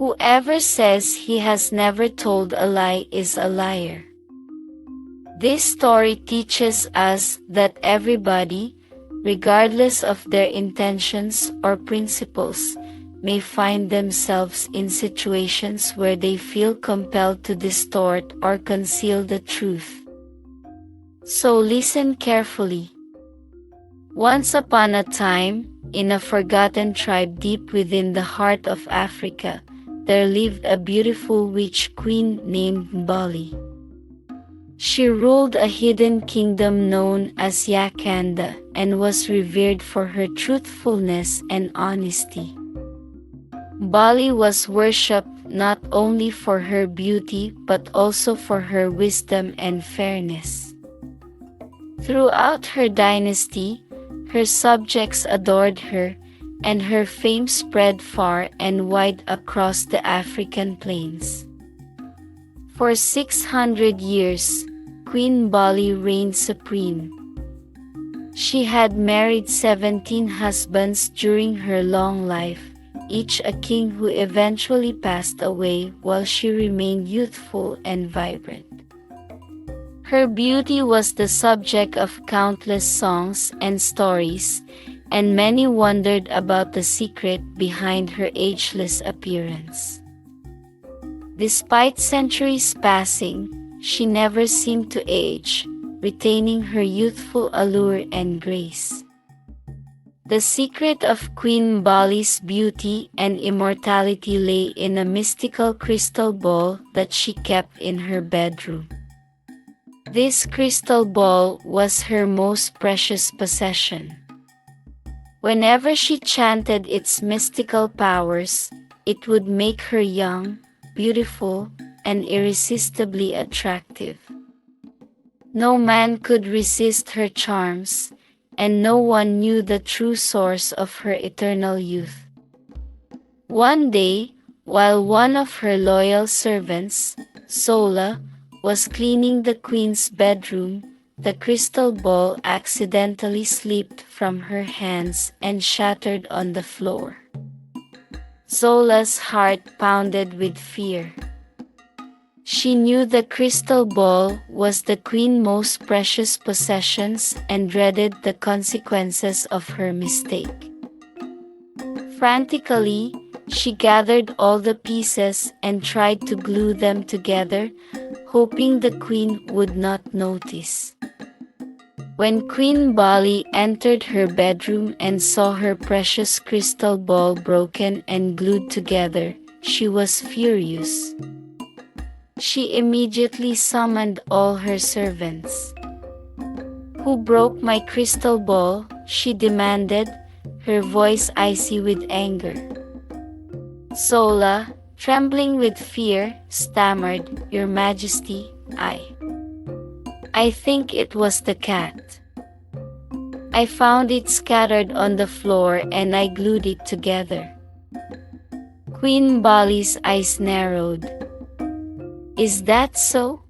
Whoever says he has never told a lie is a liar. This story teaches us that everybody, regardless of their intentions or principles, may find themselves in situations where they feel compelled to distort or conceal the truth. So listen carefully. Once upon a time, in a forgotten tribe deep within the heart of Africa, there lived a beautiful witch queen named Mbali. She ruled a hidden kingdom known as Yakanda and was revered for her truthfulness and honesty. Mbali was worshipped not only for her beauty but also for her wisdom and fairness. Throughout her dynasty, her subjects adored her, and her fame spread far and wide across the African plains. For 600 years, Queen Mbali reigned supreme. She had married 17 husbands during her long life, each a king who eventually passed away while she remained youthful and vibrant. Her beauty was the subject of countless songs and stories, and many wondered about the secret behind her ageless appearance. Despite centuries passing, she never seemed to age, retaining her youthful allure and grace. The secret of Queen Mbali's beauty and immortality lay in a mystical crystal ball that she kept in her bedroom. This crystal ball was her most precious possession. Whenever she chanted its mystical powers, it would make her young, beautiful, and irresistibly attractive. No man could resist her charms, and no one knew the true source of her eternal youth. One day, while one of her loyal servants, Zola, was cleaning the queen's bedroom, the crystal ball accidentally slipped from her hands and shattered on the floor. Zola's heart pounded with fear. She knew the crystal ball was the queen's most precious possessions and dreaded the consequences of her mistake. Frantically, she gathered all the pieces and tried to glue them together, hoping the queen would not notice. When Queen Mbali entered her bedroom and saw her precious crystal ball broken and glued together, she was furious. She immediately summoned all her servants. "Who broke my crystal ball?" she demanded, her voice icy with anger. Zola, trembling with fear, stammered, "Your Majesty, I think it was the cat. I found it scattered on the floor and I glued it together." Queen Mbali's eyes narrowed. "Is that so?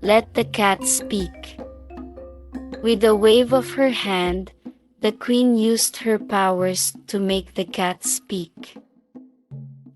Let the cat speak." With a wave of her hand, the queen used her powers to make the cat speak.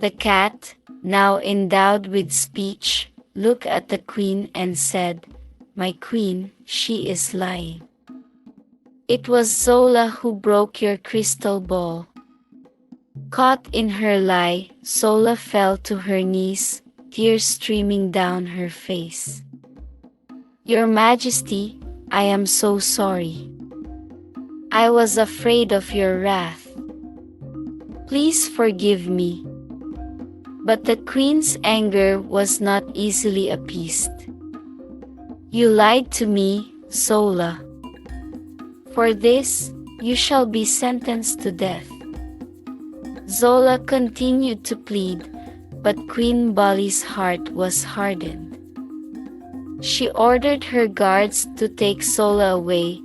The cat, now endowed with speech, looked at the queen and said, "My queen, she is lying. It was Zola who broke your crystal ball." Caught in her lie, Zola fell to her knees, tears streaming down her face. "Your Majesty, I am so sorry. I was afraid of your wrath. Please forgive me." But the queen's anger was not easily appeased. "You lied to me, Zola. For this, you shall be sentenced to death." Zola continued to plead, but Queen Mbali's heart was hardened. She ordered her guards to take Zola away,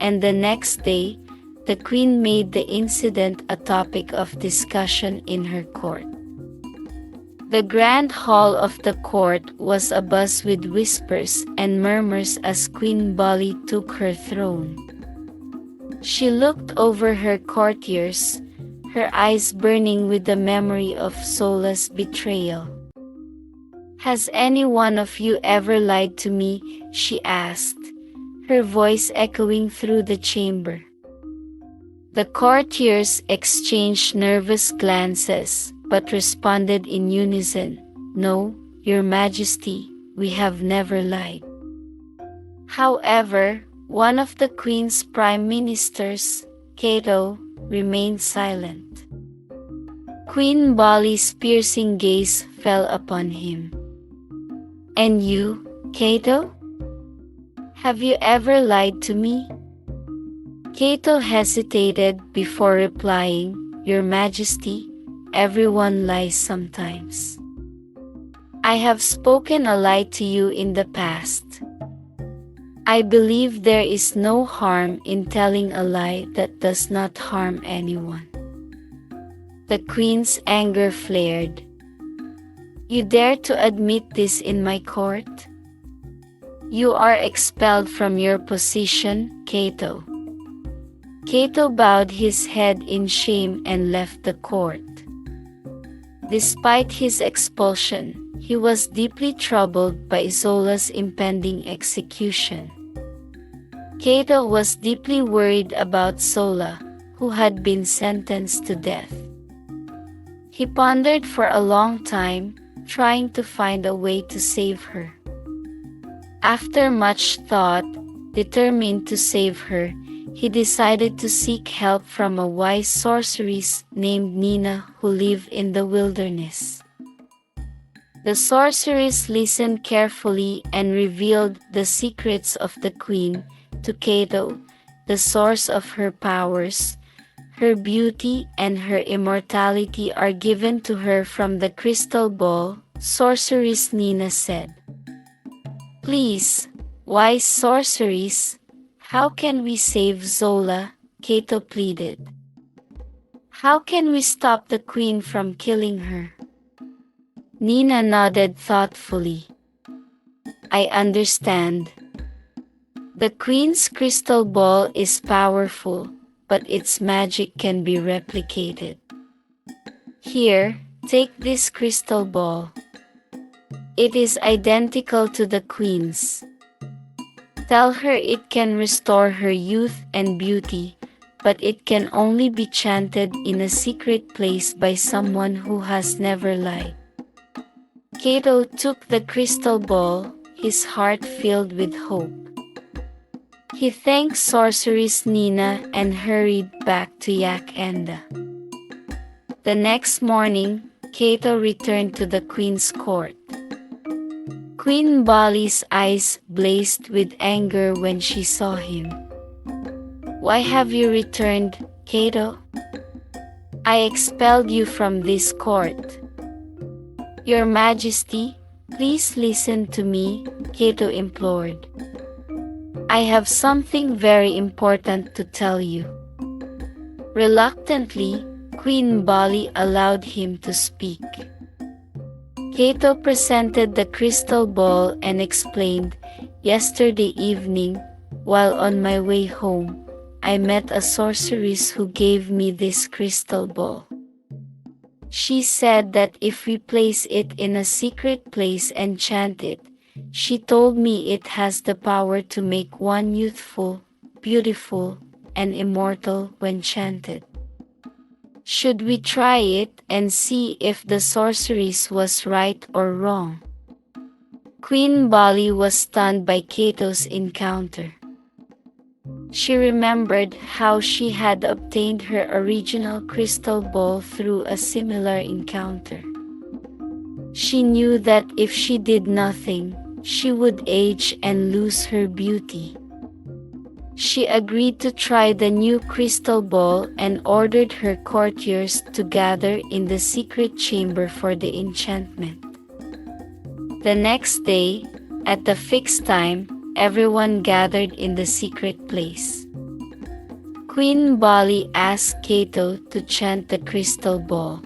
and the next day, the queen made the incident a topic of discussion in her court. The grand hall of the court was abuzz with whispers and murmurs as Queen Mbali took her throne. She looked over her courtiers, her eyes burning with the memory of Zola's betrayal. "Has any one of you ever lied to me?" she asked, her voice echoing through the chamber. The courtiers exchanged nervous glances, but responded in unison, "No, Your Majesty, we have never lied." However, one of the Queen's prime ministers, Cato, remained silent. Queen Mbali's piercing gaze fell upon him. "And you, Cato? Have you ever lied to me?" Cato hesitated before replying, "Your Majesty, everyone lies sometimes. I have spoken a lie to you in the past. I believe there is no harm in telling a lie that does not harm anyone." The Queen's anger flared. "You dare to admit this in my court? You are expelled from your position, Cato." Cato bowed his head in shame and left the court. Despite his expulsion, he was deeply troubled by Zola's impending execution. Cato was deeply worried about Zola, who had been sentenced to death. He pondered for a long time, trying to find a way to save her. After much thought, determined to save her, he decided to seek help from a wise sorceress named Nina who lived in the wilderness. The sorceress listened carefully and revealed the secrets of the Queen to Cato, the source of her powers. Her beauty and her immortality are given to her from the crystal ball, Sorceress Nina said. "Please, wise sorceress, how can we save Zola?" Cato pleaded. "How can we stop the Queen from killing her?" Nina nodded thoughtfully. "I understand. The Queen's crystal ball is powerful, but its magic can be replicated. Here, take this crystal ball. It is identical to the Queen's. Tell her it can restore her youth and beauty, but it can only be chanted in a secret place by someone who has never lied." Cato took the crystal ball, his heart filled with hope. He thanked Sorceress Nina and hurried back to Yakenda. The next morning, Cato returned to the Queen's court. Queen Mbali's eyes blazed with anger when she saw him. "Why have you returned, Cato? I expelled you from this court." "Your Majesty, please listen to me," Cato implored. "I have something very important to tell you." Reluctantly, Queen Mbali allowed him to speak. Cato presented the crystal ball and explained, "Yesterday evening, while on my way home, I met a sorceress who gave me this crystal ball. She said that if we place it in a secret place and chant it, she told me it has the power to make one youthful, beautiful, and immortal when chanted. Should we try it and see if the sorceress was right or wrong?" Queen Mbali was stunned by Cato's encounter. She remembered how she had obtained her original crystal ball through a similar encounter. She knew that if she did nothing, she would age and lose her beauty. She agreed to try the new crystal ball and ordered her courtiers to gather in the secret chamber for the enchantment. The next day, at the fixed time, everyone gathered in the secret place. Queen Mbali asked Cato to chant the crystal ball.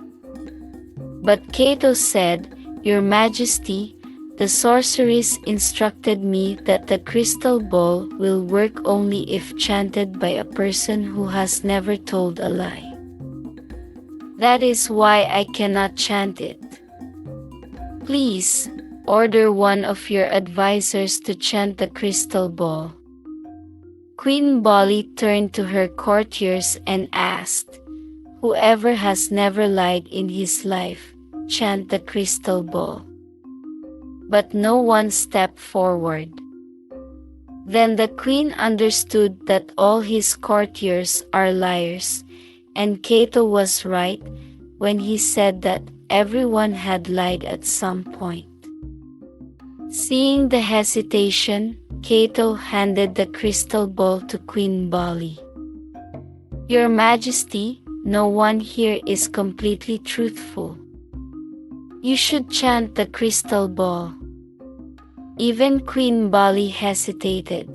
But Cato said, "Your Majesty, the sorceress instructed me that the crystal ball will work only if chanted by a person who has never told a lie." That is why I cannot chant it. Please, order one of your advisors to chant the crystal ball." Queen Mbali turned to her courtiers and asked, "Whoever has never lied in his life, chant the crystal ball." But no one stepped forward. Then the queen understood that all his courtiers are liars, and Cato was right when he said that everyone had lied at some point. Seeing the hesitation, Cato handed the crystal ball to Queen Mbali. "Your Majesty, no one here is completely truthful. You should chant the crystal ball." Even Queen Mbali hesitated.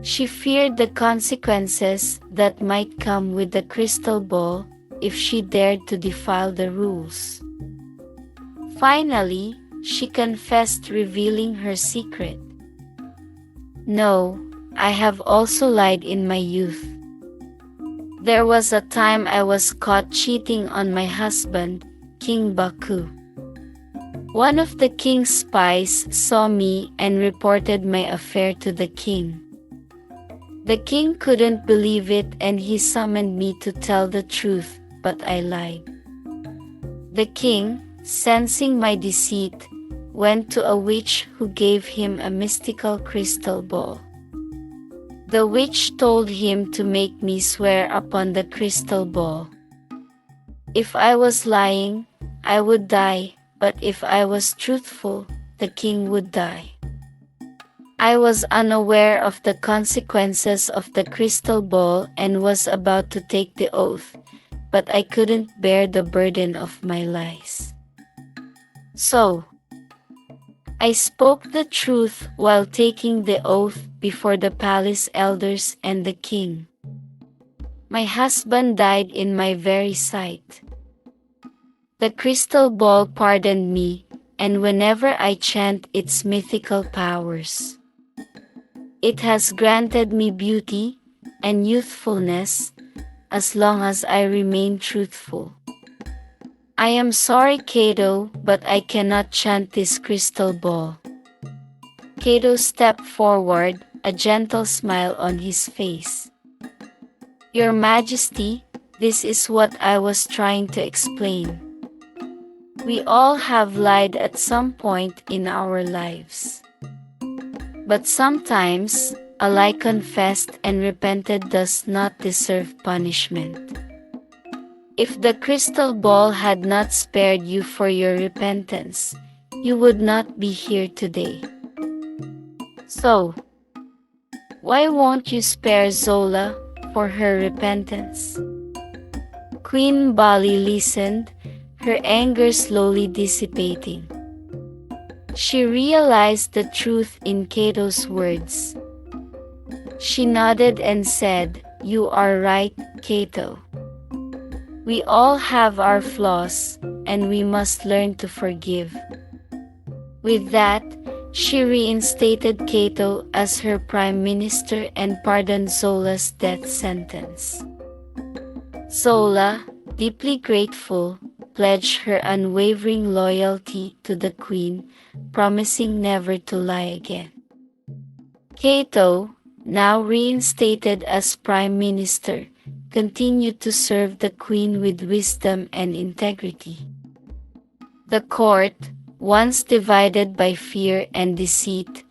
She feared the consequences that might come with the crystal ball if she dared to defy the rules. Finally, she confessed, revealing her secret. "No, I have also lied in my youth. There was a time I was caught cheating on my husband, King Baku. One of the king's spies saw me and reported my affair to the king. The king couldn't believe it and he summoned me to tell the truth, but I lied. The king, sensing my deceit, went to a witch who gave him a mystical crystal ball. The witch told him to make me swear upon the crystal ball. If I was lying, I would die, but if I was truthful, the king would die. I was unaware of the consequences of the crystal ball and was about to take the oath, but I couldn't bear the burden of my lies. So, I spoke the truth while taking the oath before the palace elders and the king. My husband died in my very sight. The crystal ball pardoned me, and whenever I chant its mythical powers, it has granted me beauty and youthfulness as long as I remain truthful. I am sorry, Cato, but I cannot chant this crystal ball." Cato stepped forward, a gentle smile on his face. "Your Majesty, this is what I was trying to explain. We all have lied at some point in our lives. But sometimes, a lie confessed and repented does not deserve punishment. If the crystal ball had not spared you for your repentance, you would not be here today. So, why won't you spare Zola for her repentance?" Queen Mbali listened, her anger slowly dissipating. She realized the truth in Cato's words. She nodded and said, "You are right, Cato. We all have our flaws, and we must learn to forgive." With that, she reinstated Cato as her prime minister and pardoned Zola's death sentence. Zola, deeply grateful, pledged her unwavering loyalty to the queen, promising never to lie again. Cato, now reinstated as prime minister, continued to serve the queen with wisdom and integrity. The court, once divided by fear and deceit,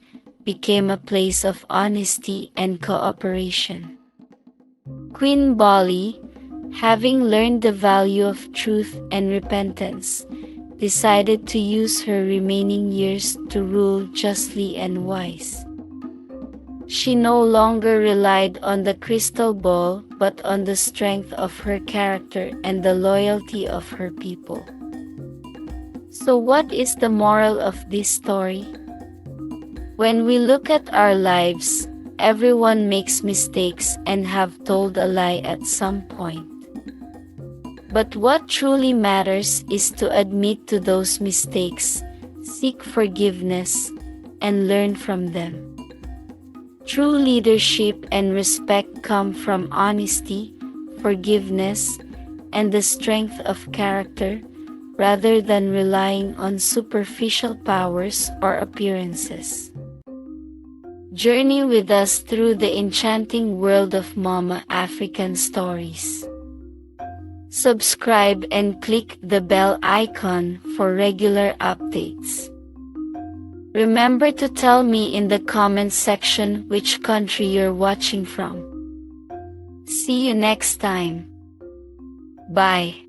became a place of honesty and cooperation. Queen Mbali, having learned the value of truth and repentance, decided to use her remaining years to rule justly and wise. She no longer relied on the crystal ball but on the strength of her character and the loyalty of her people. So what is the moral of this story? When we look at our lives, everyone makes mistakes and have told a lie at some point. But what truly matters is to admit to those mistakes, seek forgiveness, and learn from them. True leadership and respect come from honesty, forgiveness, and the strength of character, rather than relying on superficial powers or appearances. Journey with us through the enchanting world of Mama African stories. Subscribe and click the bell icon for regular updates. Remember to tell me in the comments section which country you're watching from. See you next time. Bye.